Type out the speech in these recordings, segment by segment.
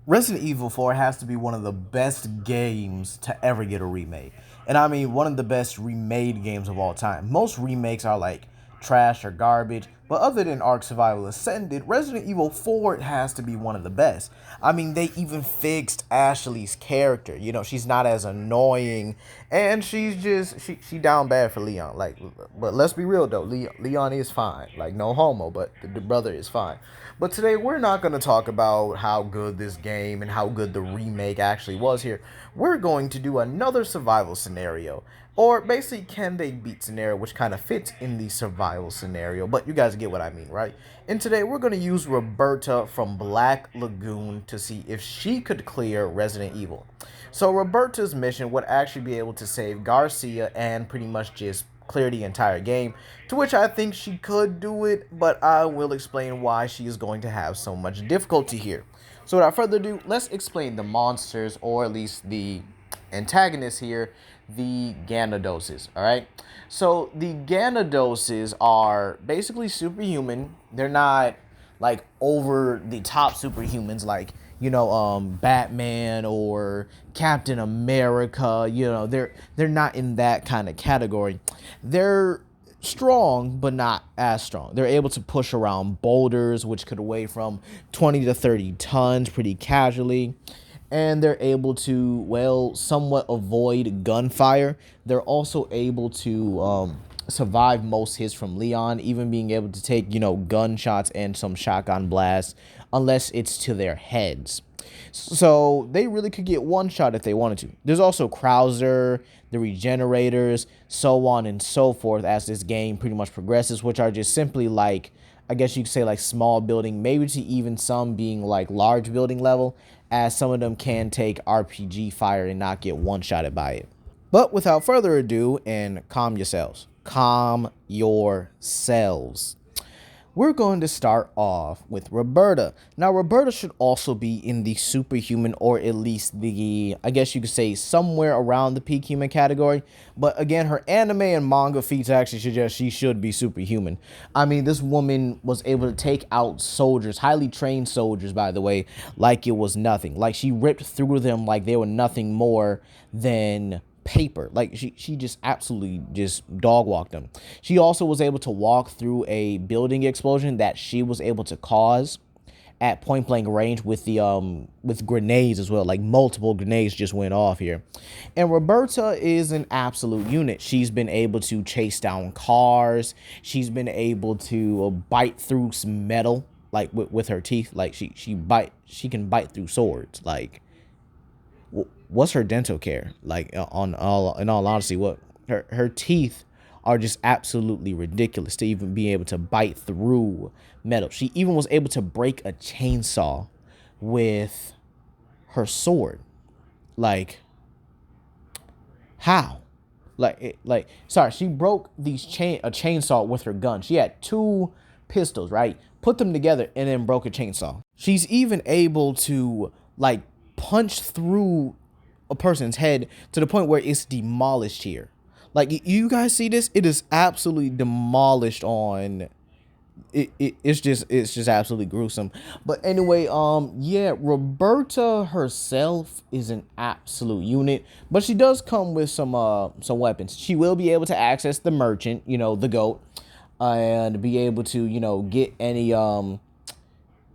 Resident Evil 4 has to be one of the best games to ever get a remake. And I mean, one of the best remade games of all time. Most remakes are like trash or garbage, but other than Ark Survival Ascended, Resident Evil 4 has to be one of the best. I mean, they even fixed Ashley's character. You know, she's not as annoying, and she down bad for Leon. Like, but let's be real though, Leon is fine. Like, no homo, but the brother is fine. But today we're not going to talk about how good this game and how good the remake actually was here. We're going to do another survival scenario. Or basically, can they beat scenario, which kind of fits in the survival scenario. But you guys get what I mean, right? And today we're going to use Roberta from Black Lagoon to see if she could clear Resident Evil. So Roberta's mission would actually be able to save Garcia and pretty much just clear the entire game, to which I think she could do it, but I will explain why she is going to have so much difficulty here. So without further ado, let's explain the monsters, or at least the antagonists here, the Ganodoses, alright? So the Ganodoses are basically superhuman. They're not like over the top superhumans like Batman or Captain America. They're not in that kind of category. They're strong, but not as strong. They're able to push around boulders, which could weigh from 20 to 30 tons pretty casually. And they're able to, well, somewhat avoid gunfire. They're also able to survive most hits from Leon, even being able to take, gunshots and some shotgun blasts, unless it's to their heads. So they really could get one shot if they wanted to. There's also Krauser, the Regenerators, so on and so forth as this game pretty much progresses, which are just simply like, I guess you could say like small building, maybe to even some being like large building level, as some of them can take RPG fire and not get one-shotted by it. But without further ado, and calm yourselves. Calm yourselves. We're going to start off with Roberta. Now, Roberta should also be in the superhuman, or at least the, I guess you could say, somewhere around the peak human category. But again, her anime and manga feats actually suggest she should be superhuman. I mean, this woman was able to take out soldiers, highly trained soldiers, by the way, like it was nothing. Like, she ripped through them like they were nothing more than paper. Like she just absolutely just dog walked them. She also was able to walk through a building explosion that she was able to cause at point blank range with the with grenades as well. Like multiple grenades just went off here. And Roberta is an absolute unit. She's been able to chase down cars. She's been able to bite through some metal like with her teeth. Like she can bite through swords. Like, what's her dental care like? In all honesty, what her teeth are just absolutely ridiculous to even be able to bite through metal. She even was able to break a chainsaw with her sword. Like, how? Sorry, she broke a chainsaw with her gun. She had two pistols, right? Put them together and then broke a chainsaw. She's even able to like punch through a person's head to the point where it's demolished here. Like, you guys see this? It is absolutely demolished on it's just absolutely gruesome. But anyway, yeah, Roberta herself is an absolute unit, but she does come with some weapons. She will be able to access the merchant, the goat, and be able to, get any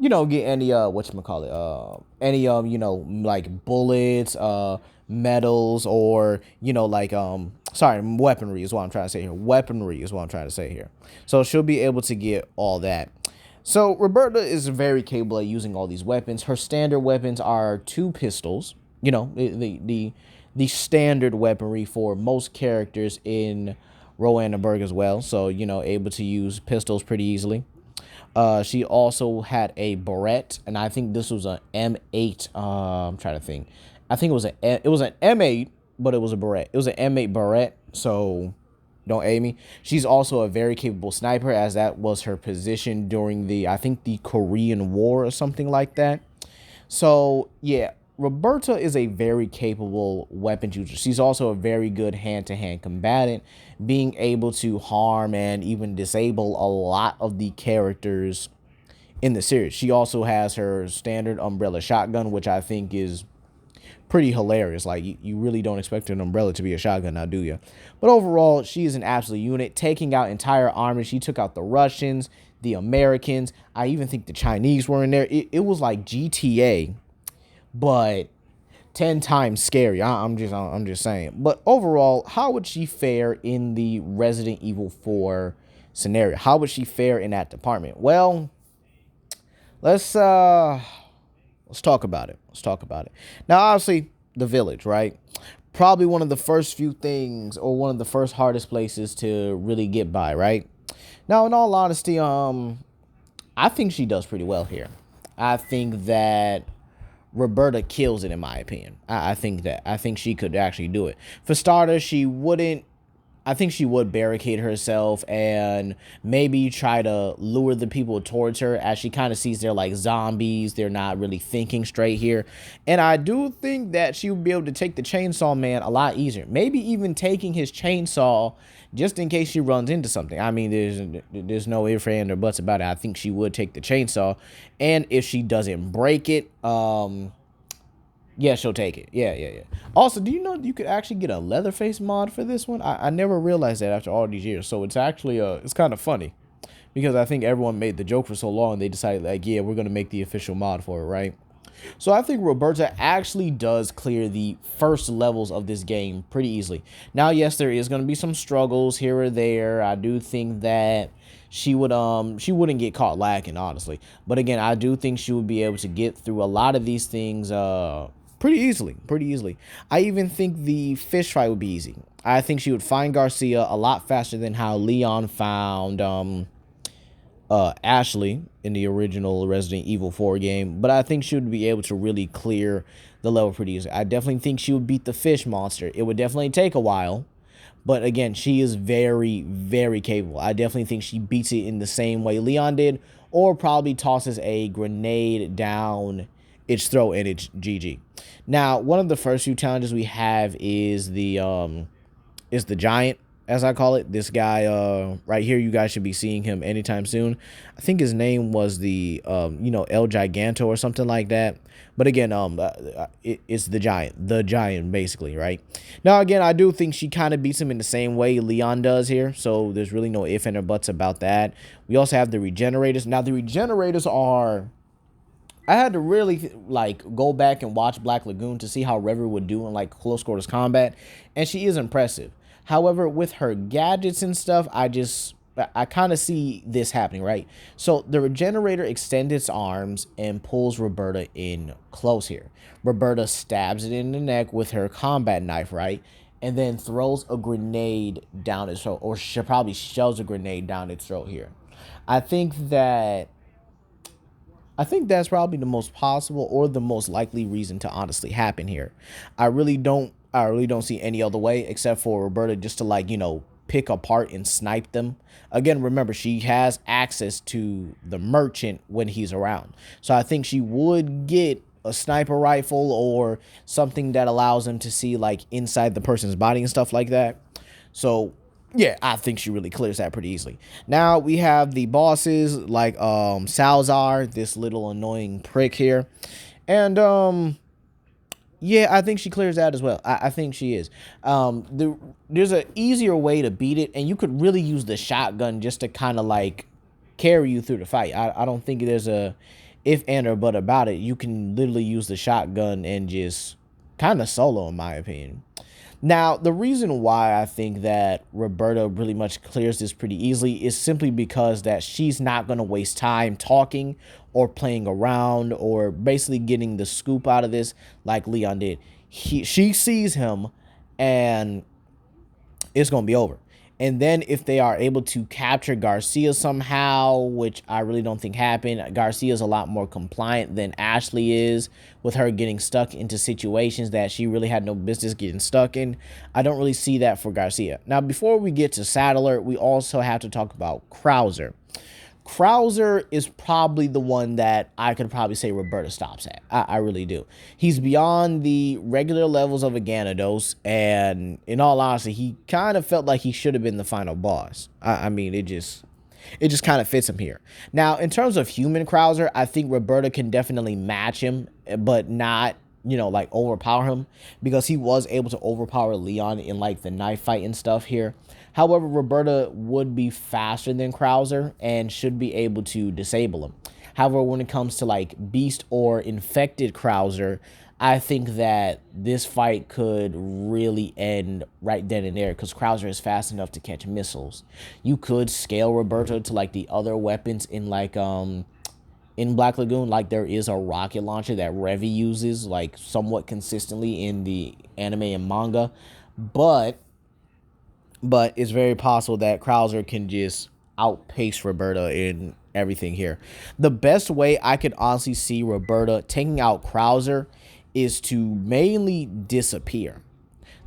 whatchamacallit, any like bullets, metals, or weaponry is what I'm trying to say here. Weaponry is what I'm trying to say here. So she'll be able to get all that. So Roberta is very capable of using all these weapons. Her standard weapons are two pistols. The standard weaponry for most characters in Roannaburg as well. So able to use pistols pretty easily. She also had a Barrette, and I think this was an M8. I'm trying to think. I think it was an M8, but it was a Barrette. It was an M8 Barrette, so don't aid me. She's also a very capable sniper, as that was her position during the Korean War or something like that. So yeah, Roberta is a very capable weapon user. She's also a very good hand-to-hand combatant, being able to harm and even disable a lot of the characters in the series. She also has her standard umbrella shotgun, which I think is pretty hilarious. Like, you really don't expect an umbrella to be a shotgun now, do you? But overall, she is an absolute unit, taking out entire armies. She took out the Russians, the Americans. I even think the Chinese were in there. It was like GTA, but 10 times scary. I'm just saying. But overall, how would she fare in the Resident Evil 4 scenario? How would she fare in that department? Well, let's talk about it. Let's talk about it. Now, obviously, the village, right? Probably one of the first few things, or one of the first hardest places to really get by, right? Now, in all honesty, I think she does pretty well here. I think that Roberta kills it, in my opinion. I think that. I think she could actually do it. For starters, she wouldn't. I think she would barricade herself and maybe try to lure the people towards her, as she kind of sees they're like zombies. They're not really thinking straight here. And I do think that she would be able to take the chainsaw man a lot easier. Maybe even taking his chainsaw just in case she runs into something. I mean, there's no ifs, ands, or buts about it. I think she would take the chainsaw. And if she doesn't break it, yeah, she'll take it. Yeah. Also, do you know you could actually get a Leatherface mod for this one? I never realized that after all these years. So it's actually it's kind of funny, because I think everyone made the joke for so long, they decided, like, yeah, we're gonna make the official mod for it, right? So I think Roberta actually does clear the first levels of this game pretty easily. Now, yes, there is gonna be some struggles here or there. I do think that she wouldn't get caught lacking, honestly. But again, I do think she would be able to get through a lot of these things pretty easily. I even think the fish fight would be easy. I think she would find Garcia a lot faster than how Leon found Ashley in the original Resident Evil 4 game. But I think she would be able to really clear the level pretty easily. I definitely think she would beat the fish monster. It would definitely take a while, but again, she is very, very capable. I definitely think she beats it in the same way Leon did, or probably tosses a grenade down its throat and it's GG. Now, one of the first few challenges we have is the giant, as I call it. This guy right here, you guys should be seeing him anytime soon. I think his name was the El Giganto or something like that. But again, it's the giant basically, right? Now, again, I do think she kind of beats him in the same way Leon does here, so there's really no ifs and buts about that. We also have the regenerators. Now, the regenerators are, I had to really like go back and watch Black Lagoon to see how Rever would do in like close quarters combat, and she is impressive. However, with her gadgets and stuff, I kind of see this happening, right? So the regenerator extends its arms and pulls Roberta in close here. Roberta stabs it in the neck with her combat knife, right? And then throws a grenade down its throat, or she probably shoves a grenade down its throat here. I think that that's probably the most possible or the most likely reason to honestly happen here. I really don't see any other way except for Roberta just to, like, pick apart and snipe them. Again, remember, she has access to the merchant when he's around. So I think she would get a sniper rifle or something that allows them to see like inside the person's body and stuff like that. So yeah, I think she really clears that pretty easily. Now we have the bosses like Salazar, this little annoying prick here. And yeah, I think she clears that as well. I think she is. There's an easier way to beat it, and you could really use the shotgun just to kind of like carry you through the fight. I don't think there's a if and or but about it. You can literally use the shotgun and just kind of solo, in my opinion. Now, the reason why I think that Roberta really much clears this pretty easily is simply because that she's not going to waste time talking or playing around or basically getting the scoop out of this like Leon did. She sees him and it's going to be over. And then if they are able to capture Garcia somehow, which I really don't think happened, Garcia is a lot more compliant than Ashley is, with her getting stuck into situations that she really had no business getting stuck in. I don't really see that for Garcia. Now, before we get to Saddler, we also have to talk about Krauser. Krauser is probably the one that I could probably say Roberta stops at. I really do. He's beyond the regular levels of a Gyarados, and in all honesty, he kind of felt like he should have been the final boss. I mean, It just kind of fits him here. Now, in terms of human Krauser, I think Roberta can definitely match him, but not, like overpower him, because he was able to overpower Leon in like the knife fight and stuff here. However, Roberta would be faster than Krauser and should be able to disable him. However, when it comes to like beast or infected Krauser, I think that this fight could really end right then and there, because Krauser is fast enough to catch missiles. You could scale Roberta to like the other weapons in like in Black Lagoon, like there is a rocket launcher that Revi uses like somewhat consistently in the anime and manga, but it's very possible that Krauser can just outpace Roberta in everything here. The best way I could honestly see Roberta taking out Krauser is to mainly disappear.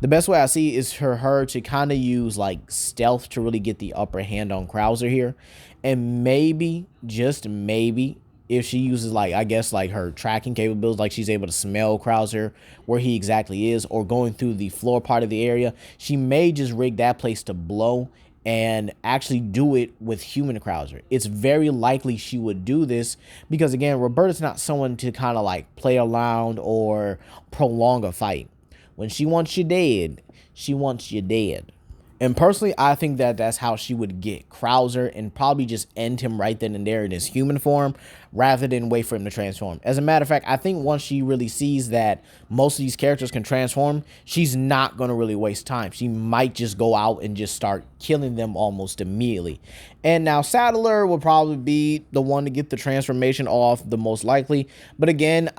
The best way I see is for her to kind of use like stealth to really get the upper hand on Krauser here. And maybe, just maybe, if she uses like, I guess like her tracking capabilities, like she's able to smell Krauser where he exactly is, or going through the floor part of the area, she may just rig that place to blow and actually do it with human Krauser. It's very likely she would do this because, again, Roberta's not someone to kind of like play around or prolong a fight. When she wants you dead, she wants you dead. And personally, I think that that's how she would get Krauser and probably just end him right then and there in his human form rather than wait for him to transform. As a matter of fact, I think once she really sees that most of these characters can transform, she's not going to really waste time. She might just go out and just start killing them almost immediately. And now Saddler will probably be the one to get the transformation off the most likely. But again,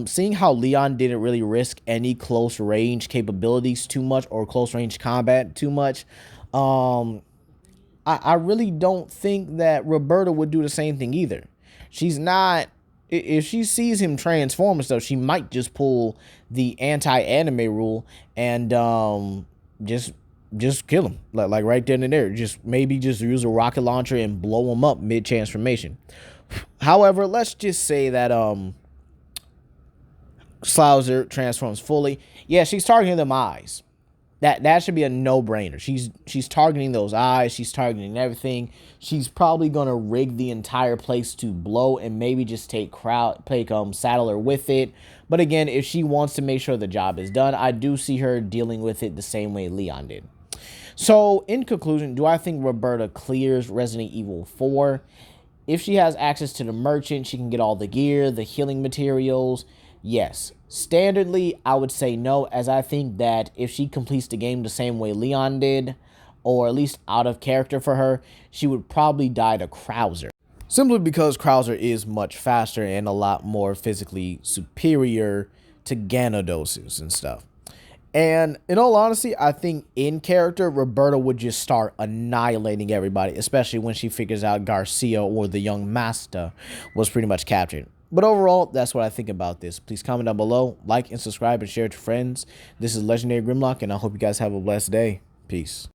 seeing how Leon didn't really risk any close range capabilities too much or close range combat too much, I really don't think that Roberta would do the same thing either. She's not, if she sees him transform and stuff, she might just pull the anti-anime rule and just kill him like right then and there. Maybe just use a rocket launcher and blow him up mid transformation. However, let's just say that Krauser transforms fully. Yeah, she's targeting them eyes. That should be a no-brainer. She's targeting those eyes. She's targeting everything. She's probably gonna rig the entire place to blow and maybe just take Saddler with it. But again, if she wants to make sure the job is done, I do see her dealing with it the same way Leon did. So in conclusion, do I think Roberta clears Resident Evil 4? If she has access to the merchant, she can get all the gear, the healing materials. Yes. Standardly, I would say no, as I think that if she completes the game the same way Leon did, or at least out of character for her, she would probably die to Krauser. Simply because Krauser is much faster and a lot more physically superior to Ganondorf and stuff. And in all honesty, I think in character, Roberta would just start annihilating everybody, especially when she figures out Garcia or the young master was pretty much captured. But overall, that's what I think about this. Please comment down below, like and subscribe and share it to friends. This is Legendary Grimlock, and I hope you guys have a blessed day. Peace.